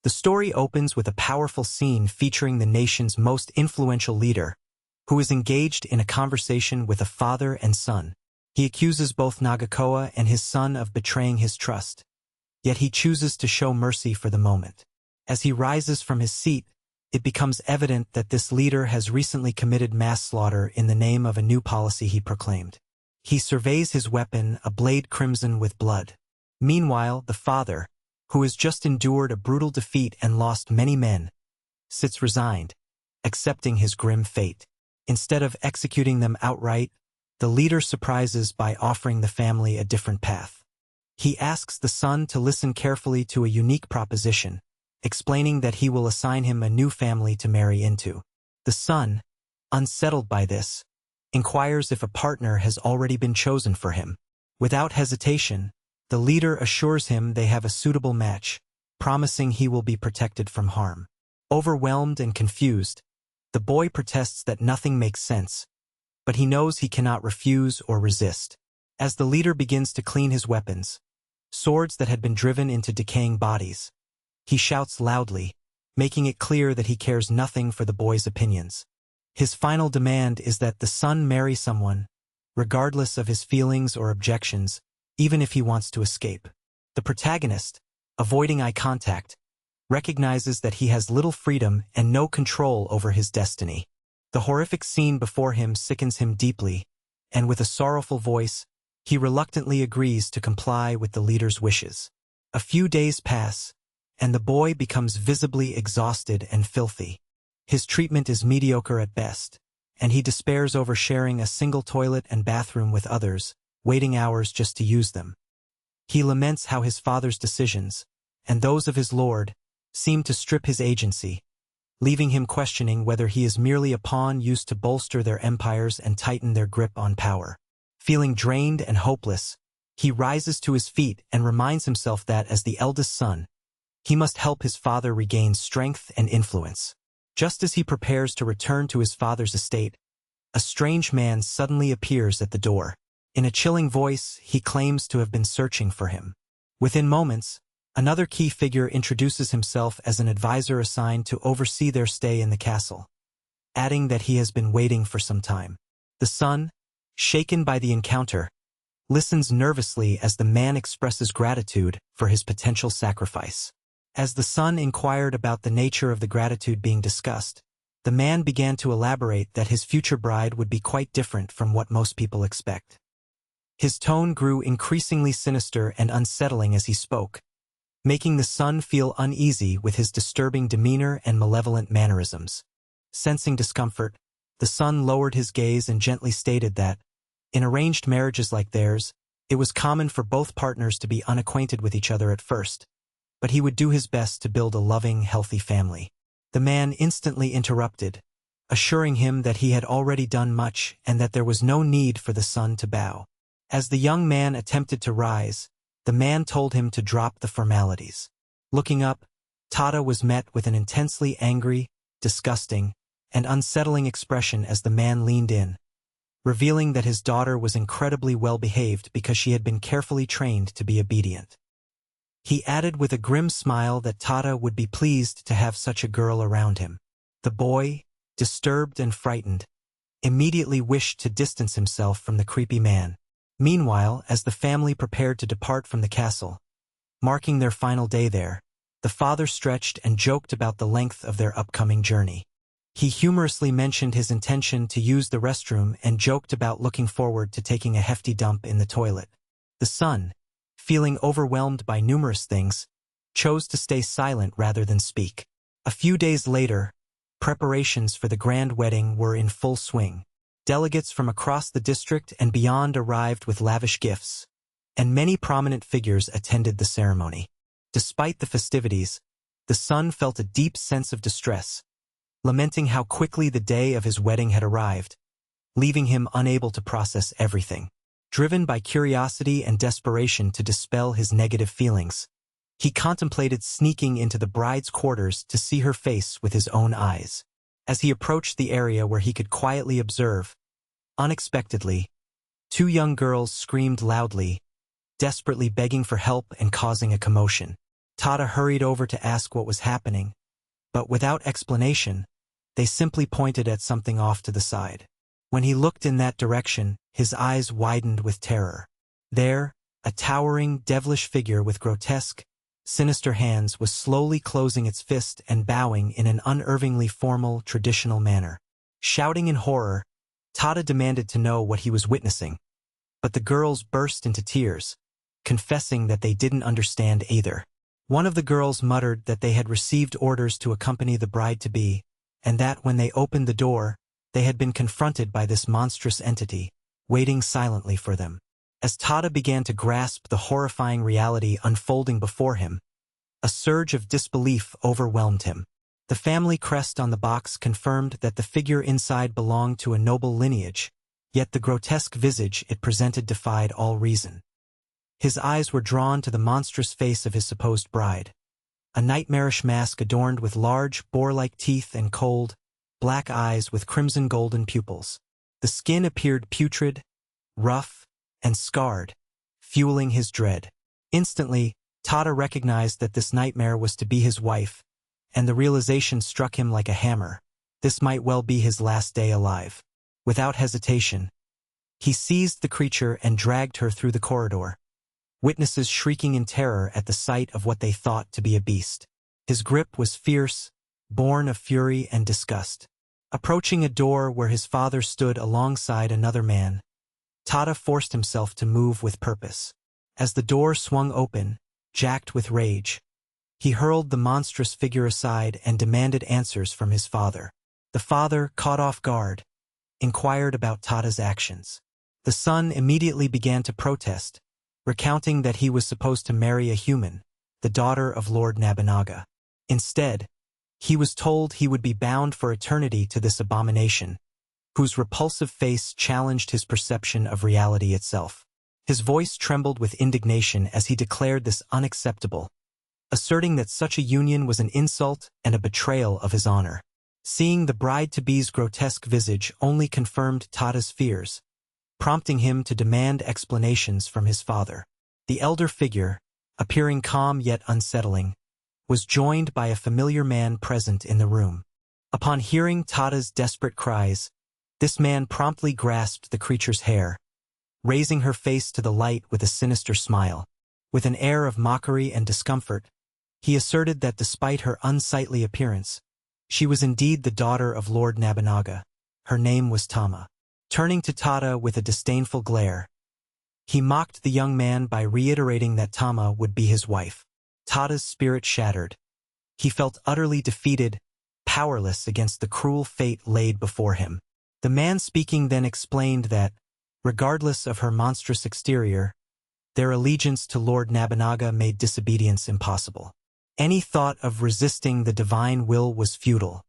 The story opens with a powerful scene featuring the nation's most influential leader, who is engaged in a conversation with a father and son. He accuses both Nagakoa and his son of betraying his trust, yet he chooses to show mercy for the moment. As he rises from his seat, it becomes evident that this leader has recently committed mass slaughter in the name of a new policy he proclaimed. He surveys his weapon, a blade crimson with blood. Meanwhile, the father, who has just endured a brutal defeat and lost many men, sits resigned, accepting his grim fate. Instead of executing them outright, the leader surprises by offering the family a different path. He asks the son to listen carefully to a unique proposition, explaining that he will assign him a new family to marry into. The son, unsettled by this, inquires if a partner has already been chosen for him. Without hesitation, the leader assures him they have a suitable match, promising he will be protected from harm. Overwhelmed and confused, the boy protests that nothing makes sense, but he knows he cannot refuse or resist. As the leader begins to clean his weapons, swords that had been driven into decaying bodies, he shouts loudly, making it clear that he cares nothing for the boy's opinions. His final demand is that the son marry someone, regardless of his feelings or objections, even if he wants to escape. The protagonist, avoiding eye contact, recognizes that he has little freedom and no control over his destiny. The horrific scene before him sickens him deeply, and with a sorrowful voice, he reluctantly agrees to comply with the leader's wishes. A few days pass, and the boy becomes visibly exhausted and filthy. His treatment is mediocre at best, and he despairs over sharing a single toilet and bathroom with others, waiting hours just to use them. He laments how his father's decisions, and those of his lord, seem to strip his agency, leaving him questioning whether he is merely a pawn used to bolster their empires and tighten their grip on power. Feeling drained and hopeless, he rises to his feet and reminds himself that, as the eldest son, he must help his father regain strength and influence. Just as he prepares to return to his father's estate, a strange man suddenly appears at the door. In a chilling voice, he claims to have been searching for him. Within moments, another key figure introduces himself as an advisor assigned to oversee their stay in the castle, adding that he has been waiting for some time. The son, shaken by the encounter, listens nervously as the man expresses gratitude for his potential sacrifice. As the son inquired about the nature of the gratitude being discussed, the man began to elaborate that his future bride would be quite different from what most people expect. His tone grew increasingly sinister and unsettling as he spoke, making the son feel uneasy with his disturbing demeanor and malevolent mannerisms. Sensing discomfort, the son lowered his gaze and gently stated that, in arranged marriages like theirs, it was common for both partners to be unacquainted with each other at first, but he would do his best to build a loving, healthy family. The man instantly interrupted, assuring him that he had already done much and that there was no need for the son to bow. As the young man attempted to rise, the man told him to drop the formalities. Looking up, Tada was met with an intensely angry, disgusting, and unsettling expression as the man leaned in, revealing that his daughter was incredibly well-behaved because she had been carefully trained to be obedient. He added with a grim smile that Tada would be pleased to have such a girl around him. The boy, disturbed and frightened, immediately wished to distance himself from the creepy man. Meanwhile, as the family prepared to depart from the castle, marking their final day there, the father stretched and joked about the length of their upcoming journey. He humorously mentioned his intention to use the restroom and joked about looking forward to taking a hefty dump in the toilet. The son, feeling overwhelmed by numerous things, chose to stay silent rather than speak. A few days later, preparations for the grand wedding were in full swing. Delegates from across the district and beyond arrived with lavish gifts, and many prominent figures attended the ceremony. Despite the festivities, the son felt a deep sense of distress, lamenting how quickly the day of his wedding had arrived, leaving him unable to process everything. Driven by curiosity and desperation to dispel his negative feelings, he contemplated sneaking into the bride's quarters to see her face with his own eyes. As he approached the area where he could quietly observe, unexpectedly, two young girls screamed loudly, desperately begging for help and causing a commotion. Tada hurried over to ask what was happening, but without explanation, they simply pointed at something off to the side. When he looked in that direction, his eyes widened with terror. There, a towering, devilish figure with grotesque, sinister hands was slowly closing its fist and bowing in an unervingly formal, traditional manner. Shouting in horror, Tada demanded to know what he was witnessing, but the girls burst into tears, confessing that they didn't understand either. One of the girls muttered that they had received orders to accompany the bride-to-be, and that when they opened the door, they had been confronted by this monstrous entity, waiting silently for them. As Tada began to grasp the horrifying reality unfolding before him, a surge of disbelief overwhelmed him. The family crest on the box confirmed that the figure inside belonged to a noble lineage, yet the grotesque visage it presented defied all reason. His eyes were drawn to the monstrous face of his supposed bride, a nightmarish mask adorned with large, boar-like teeth and cold, black eyes with crimson golden pupils. The skin appeared putrid, rough, and scarred, fueling his dread. Instantly, Tada recognized that this nightmare was to be his wife, and the realization struck him like a hammer. This might well be his last day alive. Without hesitation, he seized the creature and dragged her through the corridor, witnesses shrieking in terror at the sight of what they thought to be a beast. His grip was fierce, born of fury and disgust. Approaching a door where his father stood alongside another man, Tada forced himself to move with purpose. As the door swung open, jacked with rage, he hurled the monstrous figure aside and demanded answers from his father. The father, caught off guard, inquired about Tada's actions. The son immediately began to protest, recounting that he was supposed to marry a human, the daughter of Lord Nobunaga. Instead, he was told he would be bound for eternity to this abomination, whose repulsive face challenged his perception of reality itself. His voice trembled with indignation as he declared this unacceptable, asserting that such a union was an insult and a betrayal of his honor. Seeing the bride-to-be's grotesque visage only confirmed Tada's fears, prompting him to demand explanations from his father. The elder figure, appearing calm yet unsettling, was joined by a familiar man present in the room. Upon hearing Tada's desperate cries, this man promptly grasped the creature's hair, raising her face to the light with a sinister smile. With an air of mockery and discomfort, he asserted that despite her unsightly appearance, she was indeed the daughter of Lord Nobunaga. Her name was Tama. Turning to Tada with a disdainful glare, he mocked the young man by reiterating that Tama would be his wife. Tada's spirit shattered. He felt utterly defeated, powerless against the cruel fate laid before him. The man speaking then explained that, regardless of her monstrous exterior, their allegiance to Lord Nobunaga made disobedience impossible. Any thought of resisting the divine will was futile.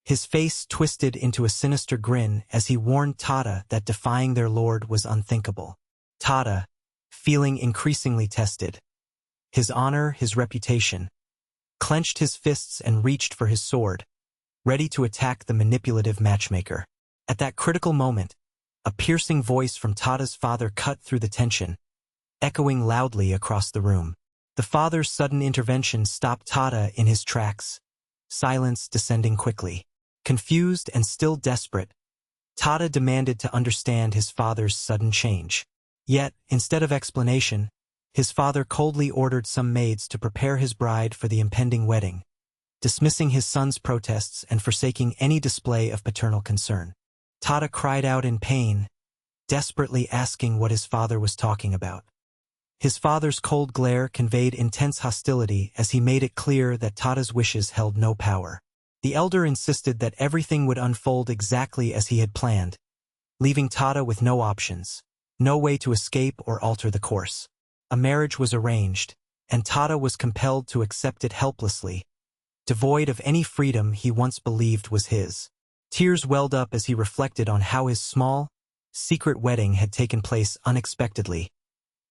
His face twisted into a sinister grin as he warned Tada that defying their lord was unthinkable. Tada, feeling increasingly tested, his honor, his reputation, clenched his fists and reached for his sword, ready to attack the manipulative matchmaker. At that critical moment, a piercing voice from Tada's father cut through the tension, echoing loudly across the room. The father's sudden intervention stopped Tada in his tracks, silence descending quickly. Confused and still desperate, Tada demanded to understand his father's sudden change. Yet, instead of explanation, his father coldly ordered some maids to prepare his bride for the impending wedding, dismissing his son's protests and forsaking any display of paternal concern. Tada cried out in pain, desperately asking what his father was talking about. His father's cold glare conveyed intense hostility as he made it clear that Tada's wishes held no power. The elder insisted that everything would unfold exactly as he had planned, leaving Tada with no options, no way to escape or alter the course. A marriage was arranged, and Tada was compelled to accept it helplessly, devoid of any freedom he once believed was his. Tears welled up as he reflected on how his small, secret wedding had taken place unexpectedly,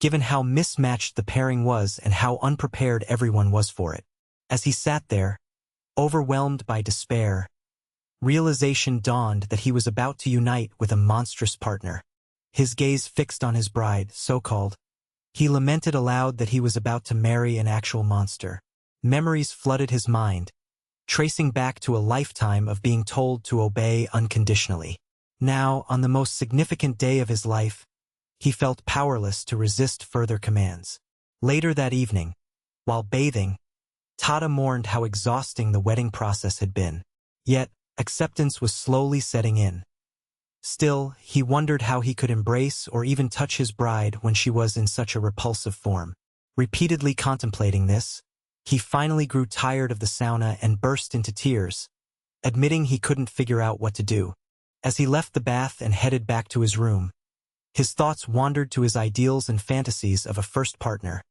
given how mismatched the pairing was and how unprepared everyone was for it. As he sat there, overwhelmed by despair, realization dawned that he was about to unite with a monstrous partner. His gaze fixed on his bride, so-called, he lamented aloud that he was about to marry an actual monster. Memories flooded his mind, tracing back to a lifetime of being told to obey unconditionally. Now, on the most significant day of his life, he felt powerless to resist further commands. Later that evening, while bathing, Tada mourned how exhausting the wedding process had been. Yet, acceptance was slowly setting in. Still, he wondered how he could embrace or even touch his bride when she was in such a repulsive form. Repeatedly contemplating this, he finally grew tired of the sauna and burst into tears, admitting he couldn't figure out what to do. As he left the bath and headed back to his room, his thoughts wandered to his ideals and fantasies of a first partner,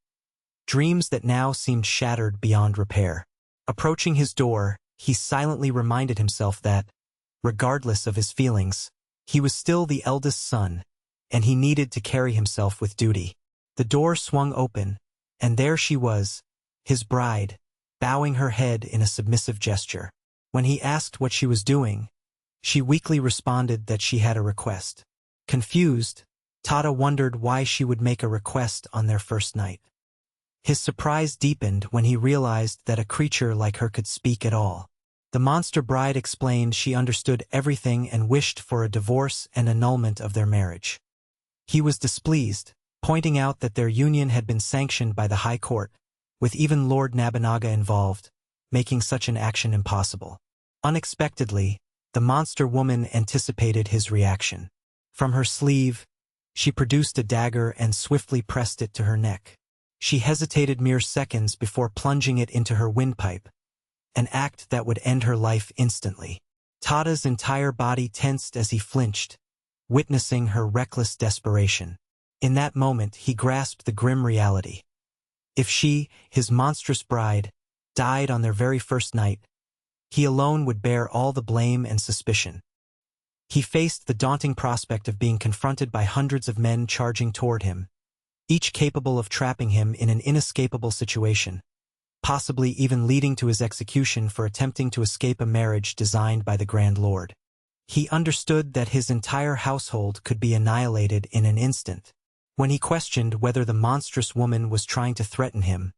dreams that now seemed shattered beyond repair. Approaching his door, he silently reminded himself that, regardless of his feelings, he was still the eldest son, and he needed to carry himself with duty. The door swung open, and there she was, his bride, bowing her head in a submissive gesture. When he asked what she was doing, she weakly responded that she had a request. Confused, Tada wondered why she would make a request on their first night. His surprise deepened when he realized that a creature like her could speak at all. The monster bride explained she understood everything and wished for a divorce and annulment of their marriage. He was displeased, pointing out that their union had been sanctioned by the High Court, with even Lord Nobunaga involved, making such an action impossible. Unexpectedly, the monster woman anticipated his reaction. From her sleeve, she produced a dagger and swiftly pressed it to her neck. She hesitated mere seconds before plunging it into her windpipe, an act that would end her life instantly. Tada's entire body tensed as he flinched, witnessing her reckless desperation. In that moment, he grasped the grim reality. If she, his monstrous bride, died on their very first night, he alone would bear all the blame and suspicion. He faced the daunting prospect of being confronted by hundreds of men charging toward him, each capable of trapping him in an inescapable situation, possibly even leading to his execution for attempting to escape a marriage designed by the Grand Lord. He understood that his entire household could be annihilated in an instant. When he questioned whether the monstrous woman was trying to threaten him,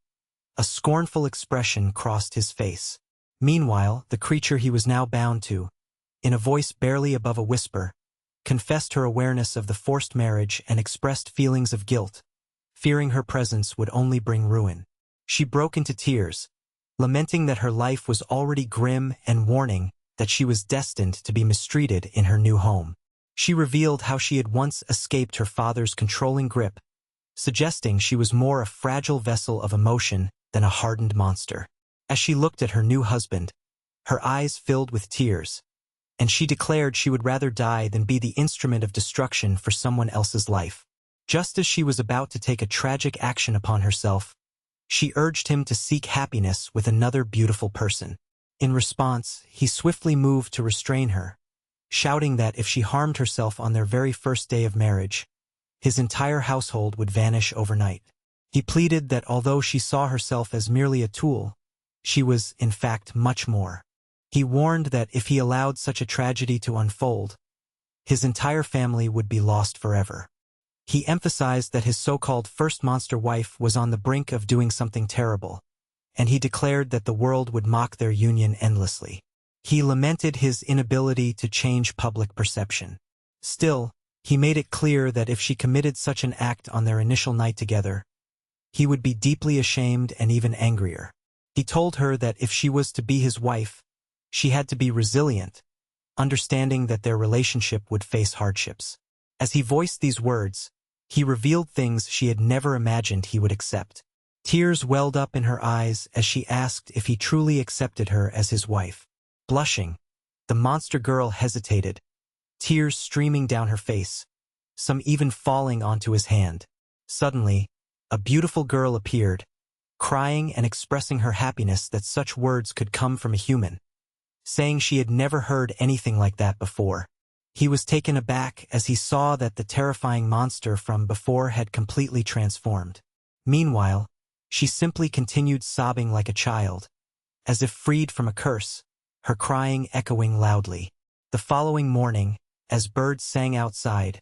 a scornful expression crossed his face. Meanwhile, the creature he was now bound to, in a voice barely above a whisper, confessed her awareness of the forced marriage and expressed feelings of guilt, fearing her presence would only bring ruin. She broke into tears, lamenting that her life was already grim and warning that she was destined to be mistreated in her new home. She revealed how she had once escaped her father's controlling grip, suggesting she was more a fragile vessel of emotion than a hardened monster. As she looked at her new husband, her eyes filled with tears, and she declared she would rather die than be the instrument of destruction for someone else's life. Just as she was about to take a tragic action upon herself, she urged him to seek happiness with another beautiful person. In response, he swiftly moved to restrain her, shouting that if she harmed herself on their very first day of marriage, his entire household would vanish overnight. He pleaded that although she saw herself as merely a tool, she was, in fact, much more. He warned that if he allowed such a tragedy to unfold, his entire family would be lost forever. He emphasized that his so-called first monster wife was on the brink of doing something terrible, and he declared that the world would mock their union endlessly. He lamented his inability to change public perception. Still, he made it clear that if she committed such an act on their initial night together, he would be deeply ashamed and even angrier. He told her that if she was to be his wife, she had to be resilient, understanding that their relationship would face hardships. As he voiced these words, he revealed things she had never imagined he would accept. Tears welled up in her eyes as she asked if he truly accepted her as his wife. Blushing, the monster girl hesitated, tears streaming down her face, some even falling onto his hand. Suddenly, a beautiful girl appeared, crying and expressing her happiness that such words could come from a human, saying she had never heard anything like that before. He was taken aback as he saw that the terrifying monster from before had completely transformed. Meanwhile, she simply continued sobbing like a child, as if freed from a curse, her crying echoing loudly. The following morning, as birds sang outside,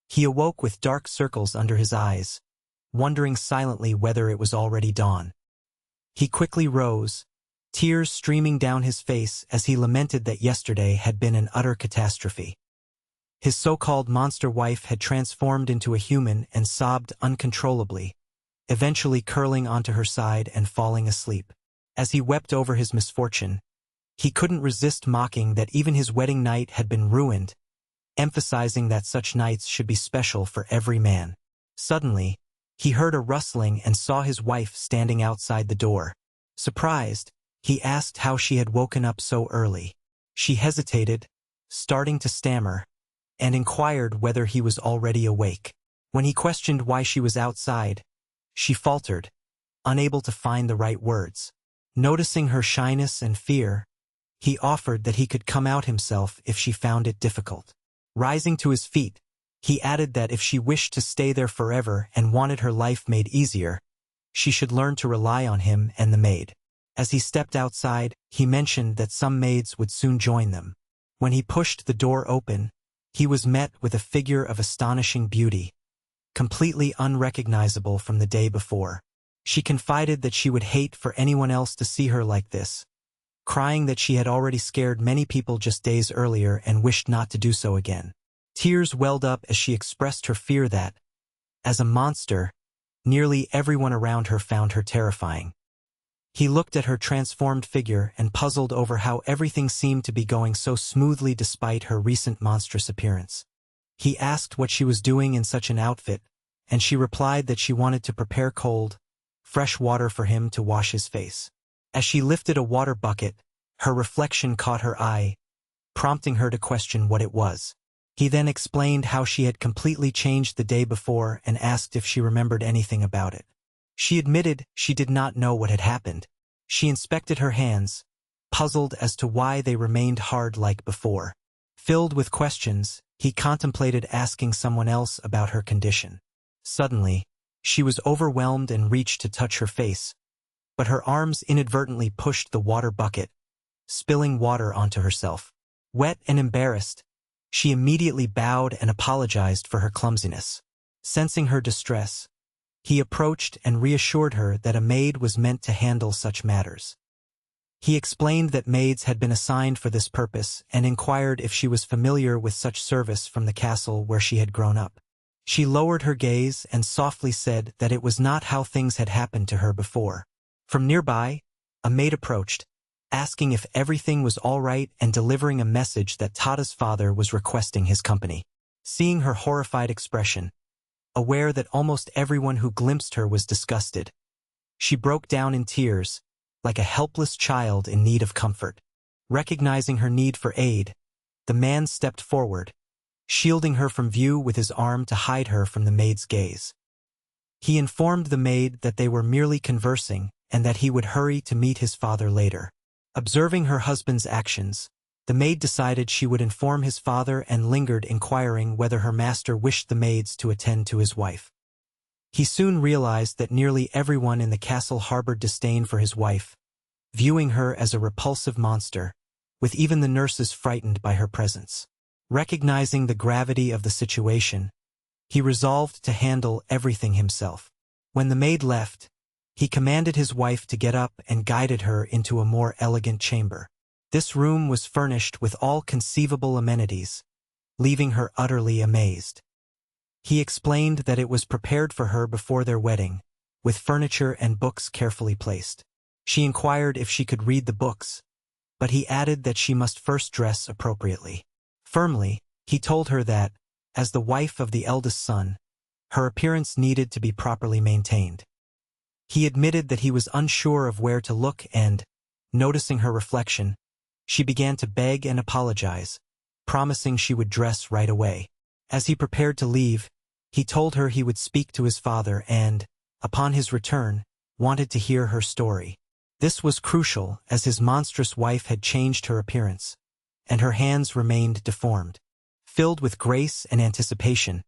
he awoke with dark circles under his eyes, wondering silently whether it was already dawn. He quickly rose, tears streaming down his face as he lamented that yesterday had been an utter catastrophe. His so-called monster wife had transformed into a human and sobbed uncontrollably, eventually curling onto her side and falling asleep. As he wept over his misfortune, he couldn't resist mocking that even his wedding night had been ruined, emphasizing that such nights should be special for every man. Suddenly, he heard a rustling and saw his wife standing outside the door. Surprised, he asked how she had woken up so early. She hesitated, starting to stammer, and inquired whether he was already awake. When he questioned why she was outside, she faltered, unable to find the right words. Noticing her shyness and fear, he offered that he could come out himself if she found it difficult. Rising to his feet, he added that if she wished to stay there forever and wanted her life made easier, she should learn to rely on him and the maid. As he stepped outside, he mentioned that some maids would soon join them. When he pushed the door open, he was met with a figure of astonishing beauty, completely unrecognizable from the day before. She confided that she would hate for anyone else to see her like this, crying that she had already scared many people just days earlier and wished not to do so again. Tears welled up as she expressed her fear that, as a monster, nearly everyone around her found her terrifying. He looked at her transformed figure and puzzled over how everything seemed to be going so smoothly despite her recent monstrous appearance. He asked what she was doing in such an outfit, and she replied that she wanted to prepare cold, fresh water for him to wash his face. As she lifted a water bucket, her reflection caught her eye, prompting her to question what it was. He then explained how she had completely changed the day before and asked if she remembered anything about it. She admitted she did not know what had happened. She inspected her hands, puzzled as to why they remained hard like before. Filled with questions, he contemplated asking someone else about her condition. Suddenly, she was overwhelmed and reached to touch her face, but her arms inadvertently pushed the water bucket, spilling water onto herself. Wet and embarrassed, she immediately bowed and apologized for her clumsiness. Sensing her distress, he approached and reassured her that a maid was meant to handle such matters. He explained that maids had been assigned for this purpose and inquired if she was familiar with such service from the castle where she had grown up. She lowered her gaze and softly said that it was not how things had happened to her before. From nearby, a maid approached, asking if everything was all right and delivering a message that Tada's father was requesting his company. Seeing her horrified expression, aware that almost everyone who glimpsed her was disgusted, she broke down in tears, like a helpless child in need of comfort. Recognizing her need for aid, the man stepped forward, shielding her from view with his arm to hide her from the maid's gaze. He informed the maid that they were merely conversing and that he would hurry to meet his father later. Observing her husband's actions, the maid decided she would inform his father and lingered inquiring whether her master wished the maids to attend to his wife. He soon realized that nearly everyone in the castle harbored disdain for his wife, viewing her as a repulsive monster, with even the nurses frightened by her presence. Recognizing the gravity of the situation, he resolved to handle everything himself. When the maid left, he commanded his wife to get up and guided her into a more elegant chamber. This room was furnished with all conceivable amenities, leaving her utterly amazed. He explained that it was prepared for her before their wedding, with furniture and books carefully placed. She inquired if she could read the books, but he added that she must first dress appropriately. Firmly, he told her that, as the wife of the eldest son, her appearance needed to be properly maintained. He admitted that he was unsure of where to look and, noticing her reflection, she began to beg and apologize, promising she would dress right away. As he prepared to leave, he told her he would speak to his father and, upon his return, wanted to hear her story. This was crucial as his monstrous wife had changed her appearance, and her hands remained deformed. Filled with grace and anticipation,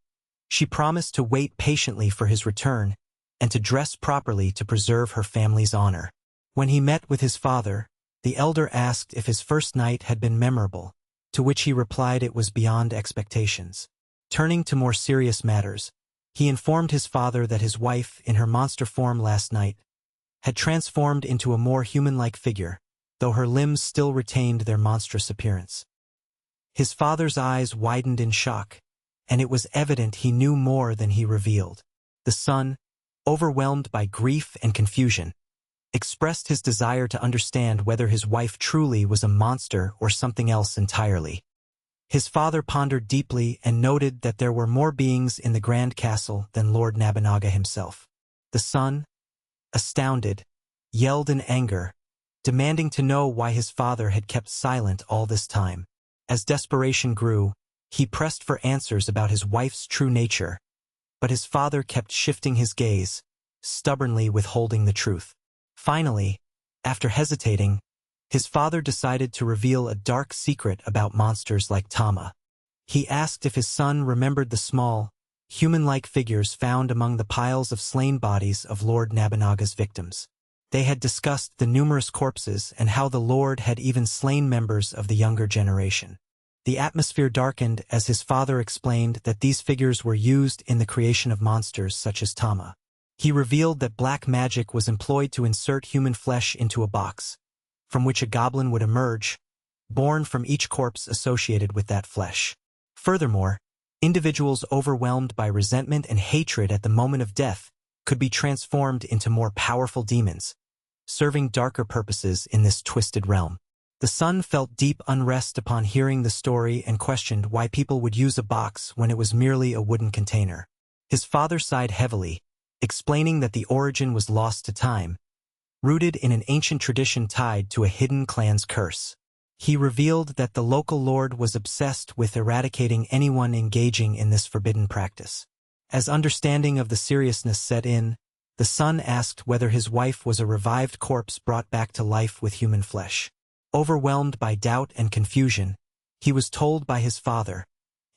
she promised to wait patiently for his return and to dress properly to preserve her family's honor. When he met with his father, the elder asked if his first night had been memorable, to which he replied it was beyond expectations. Turning to more serious matters, he informed his father that his wife, in her monster form last night, had transformed into a more human-like figure, though her limbs still retained their monstrous appearance. His father's eyes widened in shock, and it was evident he knew more than he revealed. The son, overwhelmed by grief and confusion, expressed his desire to understand whether his wife truly was a monster or something else entirely. His father pondered deeply and noted that there were more beings in the Grand Castle than Lord Nobunaga himself. The son, astounded, yelled in anger, demanding to know why his father had kept silent all this time. As desperation grew, he pressed for answers about his wife's true nature, but his father kept shifting his gaze, stubbornly withholding the truth. Finally, after hesitating, his father decided to reveal a dark secret about monsters like Tama. He asked if his son remembered the small, human-like figures found among the piles of slain bodies of Lord Nobunaga's victims. They had discussed the numerous corpses and how the Lord had even slain members of the younger generation. The atmosphere darkened as his father explained that these figures were used in the creation of monsters such as Tama. He revealed that black magic was employed to insert human flesh into a box, from which a goblin would emerge, born from each corpse associated with that flesh. Furthermore, individuals overwhelmed by resentment and hatred at the moment of death could be transformed into more powerful demons, serving darker purposes in this twisted realm. The son felt deep unrest upon hearing the story and questioned why people would use a box when it was merely a wooden container. His father sighed heavily, explaining that the origin was lost to time, rooted in an ancient tradition tied to a hidden clan's curse. He revealed that the local lord was obsessed with eradicating anyone engaging in this forbidden practice. As understanding of the seriousness set in, the son asked whether his wife was a revived corpse brought back to life with human flesh. Overwhelmed by doubt and confusion, he was told by his father,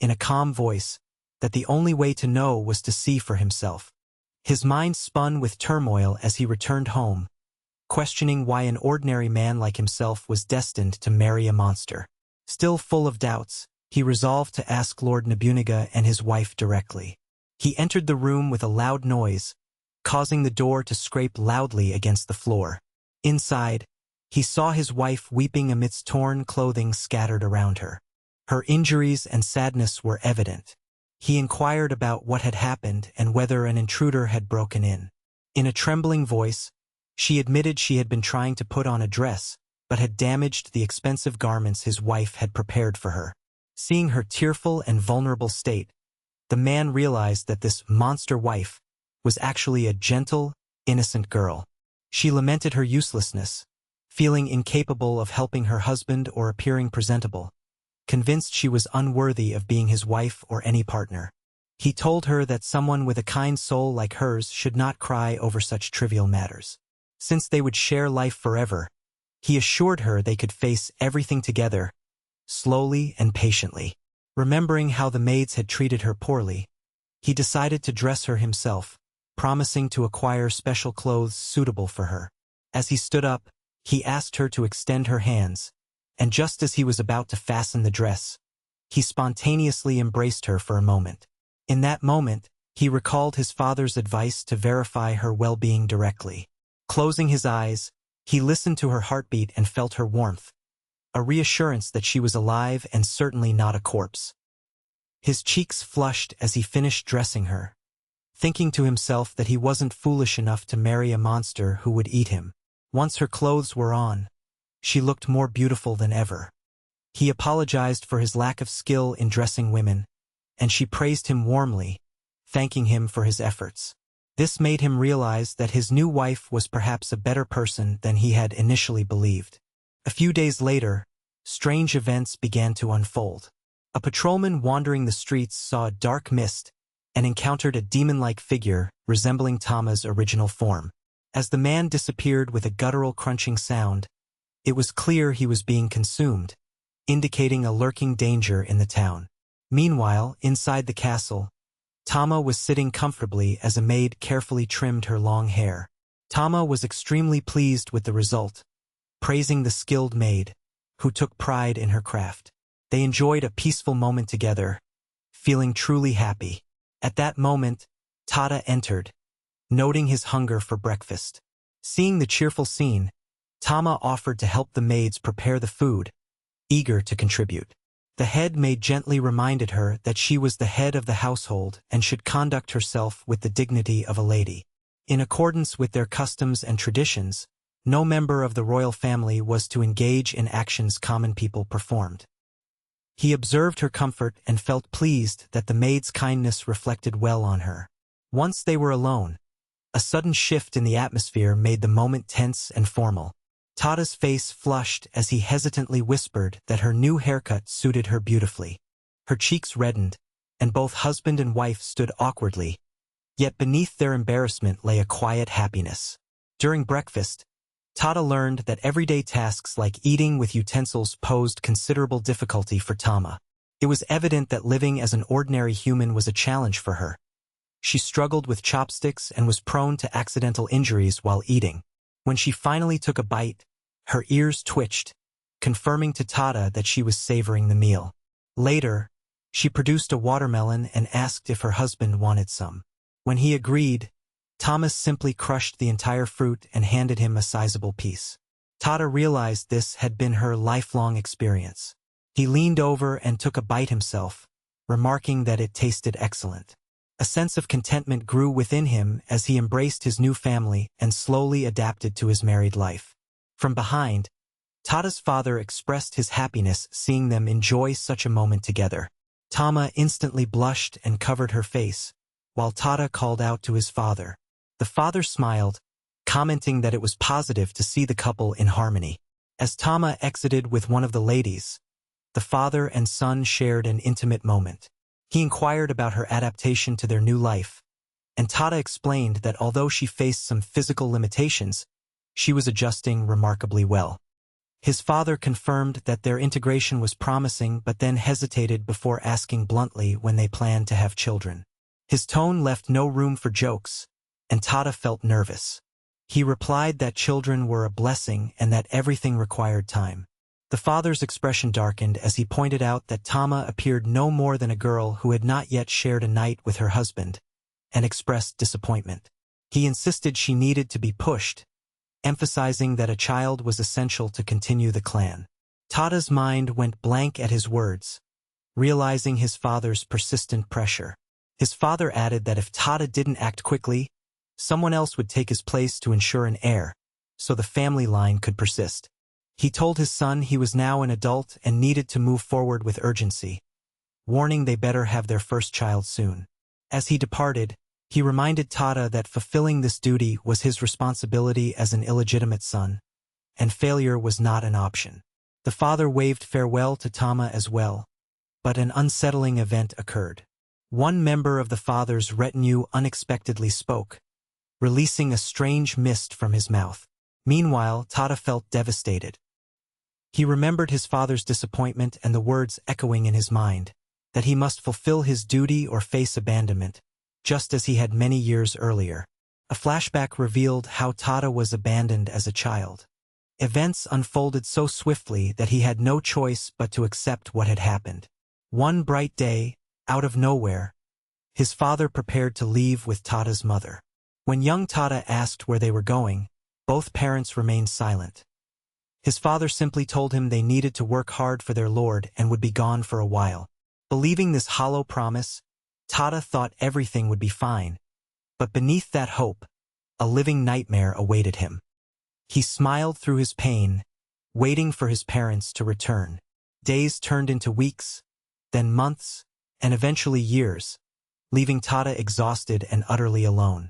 in a calm voice, that the only way to know was to see for himself. His mind spun with turmoil as he returned home, questioning why an ordinary man like himself was destined to marry a monster. Still full of doubts, he resolved to ask Lord Nobunaga and his wife directly. He entered the room with a loud noise, causing the door to scrape loudly against the floor. Inside, he saw his wife weeping amidst torn clothing scattered around her. Her injuries and sadness were evident. He inquired about what had happened and whether an intruder had broken in. In a trembling voice, she admitted she had been trying to put on a dress, but had damaged the expensive garments his wife had prepared for her. Seeing her tearful and vulnerable state, the man realized that this monster wife was actually a gentle, innocent girl. She lamented her uselessness, feeling incapable of helping her husband or appearing presentable, convinced she was unworthy of being his wife or any partner. He told her that someone with a kind soul like hers should not cry over such trivial matters. Since they would share life forever, he assured her they could face everything together, slowly and patiently. Remembering how the maids had treated her poorly, he decided to dress her himself, promising to acquire special clothes suitable for her. As he stood up, he asked her to extend her hands, and just as he was about to fasten the dress, he spontaneously embraced her for a moment. In that moment, he recalled his father's advice to verify her well-being directly. Closing his eyes, he listened to her heartbeat and felt her warmth, a reassurance that she was alive and certainly not a corpse. His cheeks flushed as he finished dressing her, thinking to himself that he wasn't foolish enough to marry a monster who would eat him. Once her clothes were on, she looked more beautiful than ever. He apologized for his lack of skill in dressing women, and she praised him warmly, thanking him for his efforts. This made him realize that his new wife was perhaps a better person than he had initially believed. A few days later, strange events began to unfold. A patrolman wandering the streets saw a dark mist and encountered a demon-like figure resembling Tama's original form. As the man disappeared with a guttural crunching sound, it was clear he was being consumed, indicating a lurking danger in the town. Meanwhile, inside the castle, Tama was sitting comfortably as a maid carefully trimmed her long hair. Tama was extremely pleased with the result, praising the skilled maid, who took pride in her craft. They enjoyed a peaceful moment together, feeling truly happy. At that moment, Tada entered, noting his hunger for breakfast. Seeing the cheerful scene, Tama offered to help the maids prepare the food, eager to contribute. The head maid gently reminded her that she was the head of the household and should conduct herself with the dignity of a lady. In accordance with their customs and traditions, no member of the royal family was to engage in actions common people performed. He observed her comfort and felt pleased that the maid's kindness reflected well on her. Once they were alone, a sudden shift in the atmosphere made the moment tense and formal. Tada's face flushed as he hesitantly whispered that her new haircut suited her beautifully. Her cheeks reddened, and both husband and wife stood awkwardly, yet beneath their embarrassment lay a quiet happiness. During breakfast, Tada learned that everyday tasks like eating with utensils posed considerable difficulty for Tama. It was evident that living as an ordinary human was a challenge for her. She struggled with chopsticks and was prone to accidental injuries while eating. When she finally took a bite, her ears twitched, confirming to Tada that she was savoring the meal. Later, she produced a watermelon and asked if her husband wanted some. When he agreed, Thomas simply crushed the entire fruit and handed him a sizable piece. Tada realized this had been her lifelong experience. He leaned over and took a bite himself, remarking that it tasted excellent. A sense of contentment grew within him as he embraced his new family and slowly adapted to his married life. From behind, Tada's father expressed his happiness seeing them enjoy such a moment together. Tama instantly blushed and covered her face, while Tada called out to his father. The father smiled, commenting that it was positive to see the couple in harmony. As Tama exited with one of the ladies, the father and son shared an intimate moment. He inquired about her adaptation to their new life, and Tada explained that although she faced some physical limitations, she was adjusting remarkably well. His father confirmed that their integration was promising but then hesitated before asking bluntly when they planned to have children. His tone left no room for jokes, and Tada felt nervous. He replied that children were a blessing and that everything required time. The father's expression darkened as he pointed out that Tama appeared no more than a girl who had not yet shared a night with her husband, and expressed disappointment. He insisted she needed to be pushed, emphasizing that a child was essential to continue the clan. Tada's mind went blank at his words, realizing his father's persistent pressure. His father added that if Tada didn't act quickly, someone else would take his place to ensure an heir, so the family line could persist. He told his son he was now an adult and needed to move forward with urgency, warning they better have their first child soon. As he departed, he reminded Tada that fulfilling this duty was his responsibility as an illegitimate son, and failure was not an option. The father waved farewell to Tama as well, but an unsettling event occurred. One member of the father's retinue unexpectedly spoke, releasing a strange mist from his mouth. Meanwhile, Tada felt devastated. He remembered his father's disappointment and the words echoing in his mind, that he must fulfill his duty or face abandonment, just as he had many years earlier. A flashback revealed how Tada was abandoned as a child. Events unfolded so swiftly that he had no choice but to accept what had happened. One bright day, out of nowhere, his father prepared to leave with Tada's mother. When young Tada asked where they were going, both parents remained silent. His father simply told him they needed to work hard for their lord and would be gone for a while. Believing this hollow promise, Tada thought everything would be fine. But beneath that hope, a living nightmare awaited him. He smiled through his pain, waiting for his parents to return. Days turned into weeks, then months, and eventually years, leaving Tada exhausted and utterly alone.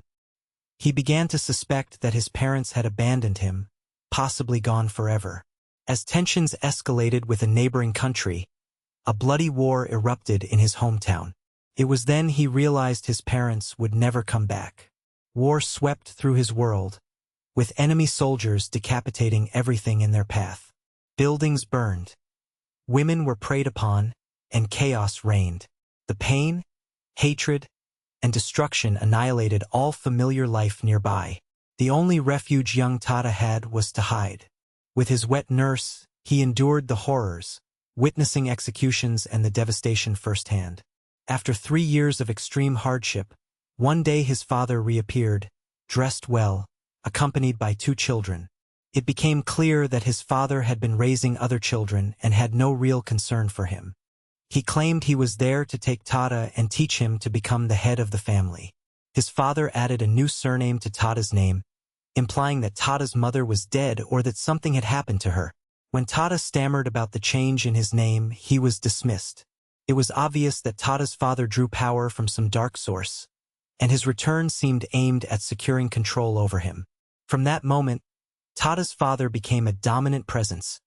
He began to suspect that his parents had abandoned him, possibly gone forever. As tensions escalated with a neighboring country, a bloody war erupted in his hometown. It was then he realized his parents would never come back. War swept through his world, with enemy soldiers decapitating everything in their path. Buildings burned. Women were preyed upon, and chaos reigned. The pain, hatred, and destruction annihilated all familiar life nearby. The only refuge young Tada had was to hide. With his wet nurse, he endured the horrors, witnessing executions and the devastation firsthand. After 3 years of extreme hardship, one day his father reappeared, dressed well, accompanied by 2 children. It became clear that his father had been raising other children and had no real concern for him. He claimed he was there to take Tada and teach him to become the head of the family. His father added a new surname to Tada's name, implying that Tada's mother was dead or that something had happened to her. When Tada stammered about the change in his name, he was dismissed. It was obvious that Tada's father drew power from some dark source, and his return seemed aimed at securing control over him. From that moment, Tada's father became a dominant presence,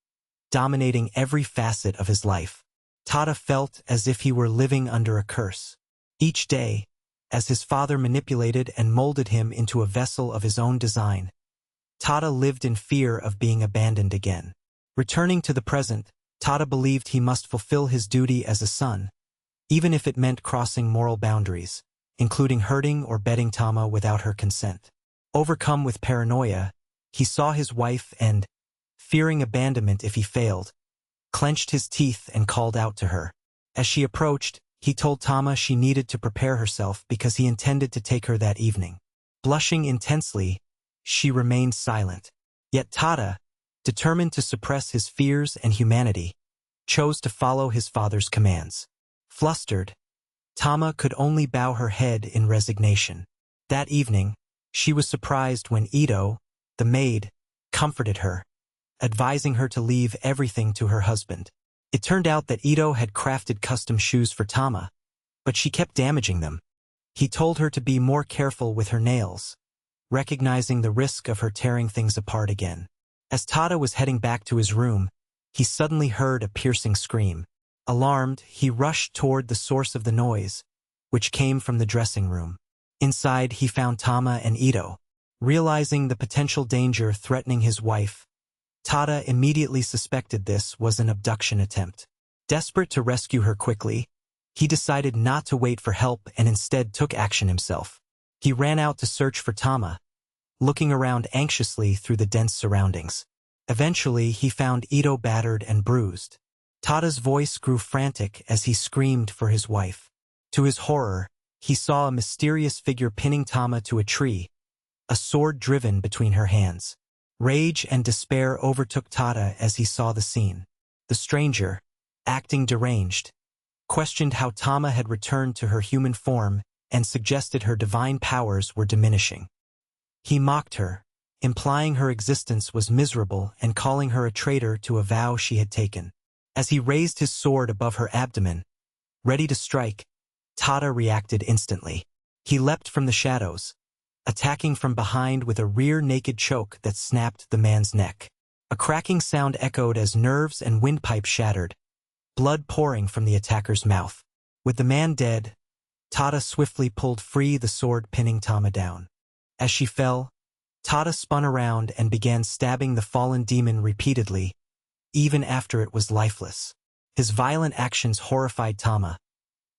dominating every facet of his life. Tada felt as if he were living under a curse. Each day, as his father manipulated and molded him into a vessel of his own design, Tada lived in fear of being abandoned again. Returning to the present, Tada believed he must fulfill his duty as a son, even if it meant crossing moral boundaries, including hurting or beating Tama without her consent. Overcome with paranoia, he saw his wife and, fearing abandonment if he failed, clenched his teeth and called out to her. As she approached, he told Tama she needed to prepare herself because he intended to take her that evening. Blushing intensely, she remained silent. Yet Tada, determined to suppress his fears and humanity, chose to follow his father's commands. Flustered, Tama could only bow her head in resignation. That evening, she was surprised when Ito, the maid, comforted her, advising her to leave everything to her husband. It turned out that Ito had crafted custom shoes for Tama, but she kept damaging them. He told her to be more careful with her nails, recognizing the risk of her tearing things apart again. As Tada was heading back to his room, he suddenly heard a piercing scream. Alarmed, he rushed toward the source of the noise, which came from the dressing room. Inside, he found Tama and Ito. Realizing the potential danger threatening his wife, Tada immediately suspected this was an abduction attempt. Desperate to rescue her quickly, he decided not to wait for help and instead took action himself. He ran out to search for Tama, looking around anxiously through the dense surroundings. Eventually, he found Ito battered and bruised. Tada's voice grew frantic as he screamed for his wife. To his horror, he saw a mysterious figure pinning Tama to a tree, a sword driven between her hands. Rage and despair overtook Tada as he saw the scene. The stranger, acting deranged, questioned how Tama had returned to her human form and suggested her divine powers were diminishing. He mocked her, implying her existence was miserable and calling her a traitor to a vow she had taken. As he raised his sword above her abdomen, ready to strike, Tada reacted instantly. He leapt from the shadows, attacking from behind with a rear naked choke that snapped the man's neck. A cracking sound echoed as nerves and windpipes shattered, blood pouring from the attacker's mouth. With the man dead, Tada swiftly pulled free the sword pinning Tama down. As she fell, Tada spun around and began stabbing the fallen demon repeatedly, even after it was lifeless. His violent actions horrified Tama.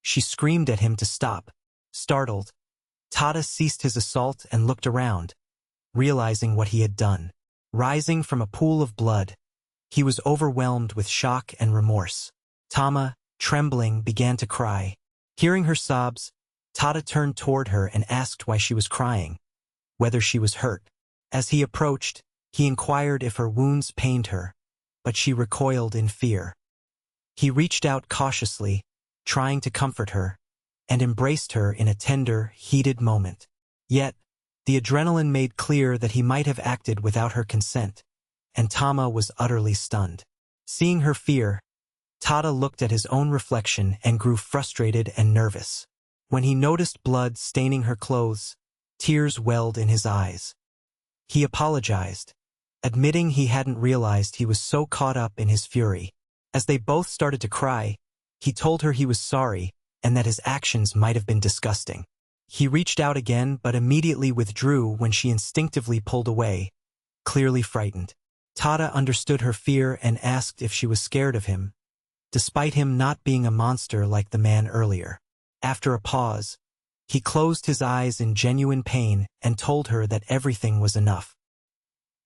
She screamed at him to stop. Startled, Tada ceased his assault and looked around, realizing what he had done. Rising from a pool of blood, he was overwhelmed with shock and remorse. Tama, trembling, began to cry. Hearing her sobs, Tada turned toward her and asked why she was crying, whether she was hurt. As he approached, he inquired if her wounds pained her, but she recoiled in fear. He reached out cautiously, trying to comfort her, and embraced her in a tender, heated moment. Yet, the adrenaline made clear that he might have acted without her consent, and Tama was utterly stunned. Seeing her fear, Tada looked at his own reflection and grew frustrated and nervous. When he noticed blood staining her clothes, tears welled in his eyes. He apologized, admitting he hadn't realized he was so caught up in his fury. As they both started to cry, he told her he was sorry and that his actions might have been disgusting. He reached out again but immediately withdrew when she instinctively pulled away, clearly frightened. Tada understood her fear and asked if she was scared of him, despite him not being a monster like the man earlier. After a pause, he closed his eyes in genuine pain and told her that everything was enough.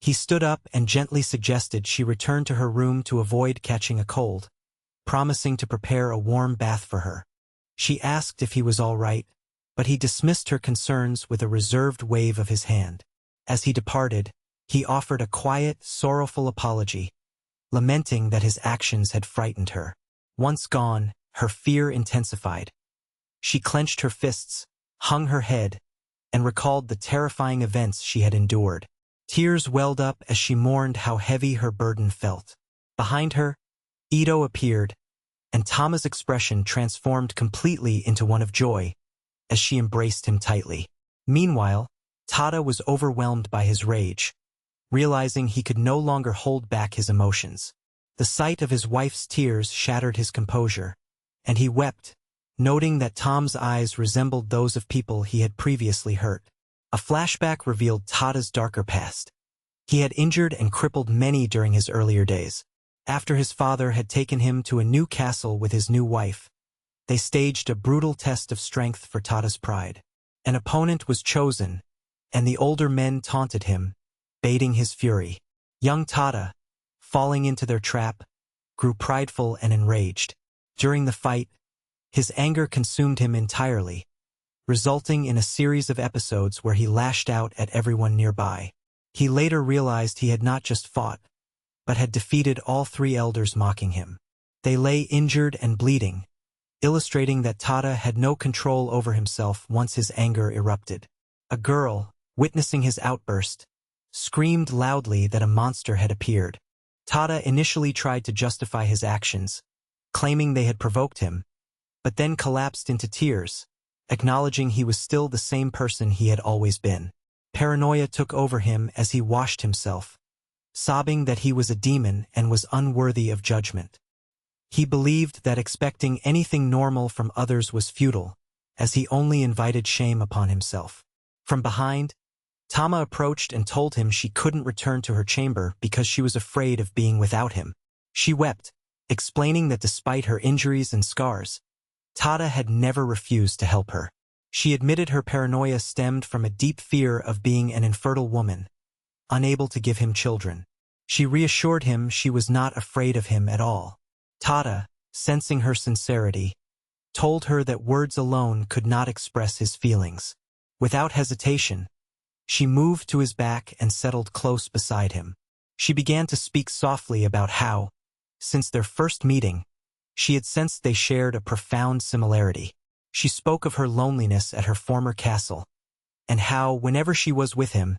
He stood up and gently suggested she return to her room to avoid catching a cold, promising to prepare a warm bath for her. She asked if he was all right, but he dismissed her concerns with a reserved wave of his hand. As he departed, he offered a quiet, sorrowful apology, lamenting that his actions had frightened her. Once gone, her fear intensified. She clenched her fists, hung her head, and recalled the terrifying events she had endured. Tears welled up as she mourned how heavy her burden felt. Behind her, Ito appeared, and Tama's expression transformed completely into one of joy as she embraced him tightly. Meanwhile, Tada was overwhelmed by his rage, realizing he could no longer hold back his emotions. The sight of his wife's tears shattered his composure, and he wept, noting that Tom's eyes resembled those of people he had previously hurt. A flashback revealed Tada's darker past. He had injured and crippled many during his earlier days. After his father had taken him to a new castle with his new wife, they staged a brutal test of strength for Tada's pride. An opponent was chosen, and the older men taunted him, baiting his fury. Young Tada, falling into their trap, grew prideful and enraged. During the fight, his anger consumed him entirely, resulting in a series of episodes where he lashed out at everyone nearby. He later realized he had not just fought, but had defeated all three elders mocking him. They lay injured and bleeding, illustrating that Tada had no control over himself once his anger erupted. A girl, witnessing his outburst, screamed loudly that a monster had appeared. Tada initially tried to justify his actions, claiming they had provoked him, but then collapsed into tears, acknowledging he was still the same person he had always been. Paranoia took over him as he washed himself, sobbing that he was a demon and was unworthy of judgment. He believed that expecting anything normal from others was futile, as he only invited shame upon himself. From behind, Tama approached and told him she couldn't return to her chamber because she was afraid of being without him. She wept, explaining that despite her injuries and scars, Tada had never refused to help her. She admitted her paranoia stemmed from a deep fear of being an infertile woman, unable to give him children. She reassured him she was not afraid of him at all. Tada, sensing her sincerity, told her that words alone could not express his feelings. Without hesitation, she moved to his back and settled close beside him. She began to speak softly about how, since their first meeting, she had sensed they shared a profound similarity. She spoke of her loneliness at her former castle, and how, whenever she was with him,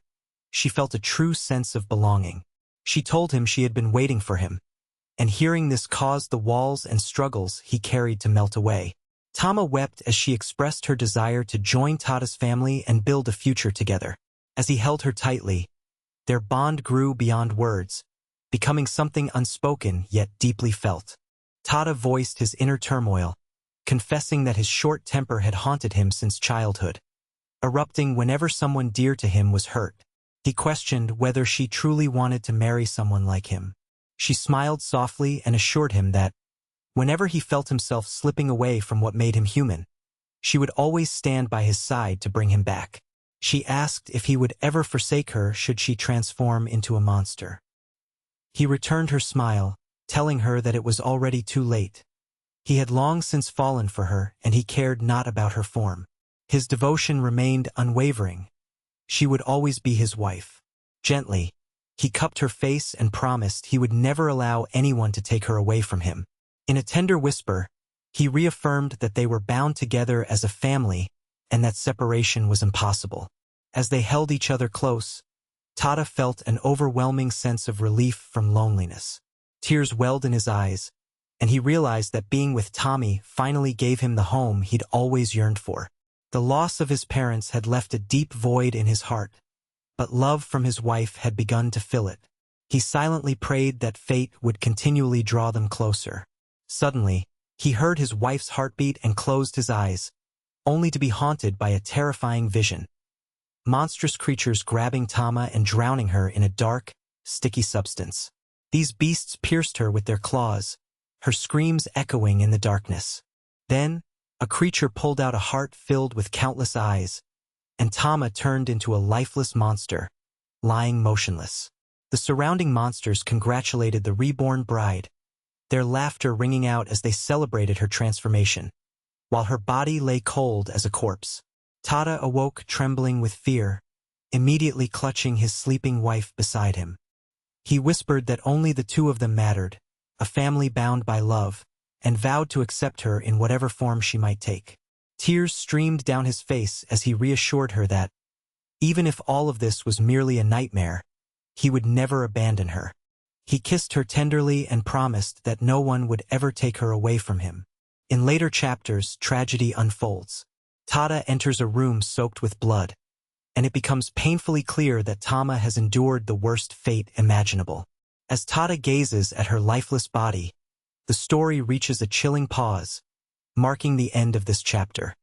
she felt a true sense of belonging. She told him she had been waiting for him, and hearing this caused the walls and struggles he carried to melt away. Tama wept as she expressed her desire to join Tada's family and build a future together. As he held her tightly, their bond grew beyond words, becoming something unspoken yet deeply felt. Tada voiced his inner turmoil, confessing that his short temper had haunted him since childhood, erupting whenever someone dear to him was hurt. He questioned whether she truly wanted to marry someone like him. She smiled softly and assured him that, whenever he felt himself slipping away from what made him human, she would always stand by his side to bring him back. She asked if he would ever forsake her should she transform into a monster. He returned her smile, telling her that it was already too late. He had long since fallen for her, and he cared not about her form. His devotion remained unwavering. She would always be his wife. Gently, he cupped her face and promised he would never allow anyone to take her away from him. In a tender whisper, he reaffirmed that they were bound together as a family and that separation was impossible. As they held each other close, Tada felt an overwhelming sense of relief from loneliness. Tears welled in his eyes, and he realized that being with Tommy finally gave him the home he'd always yearned for. The loss of his parents had left a deep void in his heart, but love from his wife had begun to fill it. He silently prayed that fate would continually draw them closer. Suddenly, he heard his wife's heartbeat and closed his eyes, only to be haunted by a terrifying vision. Monstrous creatures grabbing Tama and drowning her in a dark, sticky substance. These beasts pierced her with their claws, her screams echoing in the darkness. Then, a creature pulled out a heart filled with countless eyes, and Tama turned into a lifeless monster, lying motionless. The surrounding monsters congratulated the reborn bride, their laughter ringing out as they celebrated her transformation, while her body lay cold as a corpse. Tada awoke trembling with fear, immediately clutching his sleeping wife beside him. He whispered that only the two of them mattered, a family bound by love, and vowed to accept her in whatever form she might take. Tears streamed down his face as he reassured her that, even if all of this was merely a nightmare, he would never abandon her. He kissed her tenderly and promised that no one would ever take her away from him. In later chapters, tragedy unfolds. Tada enters a room soaked with blood, and it becomes painfully clear that Tama has endured the worst fate imaginable. As Tada gazes at her lifeless body, the story reaches a chilling pause, marking the end of this chapter.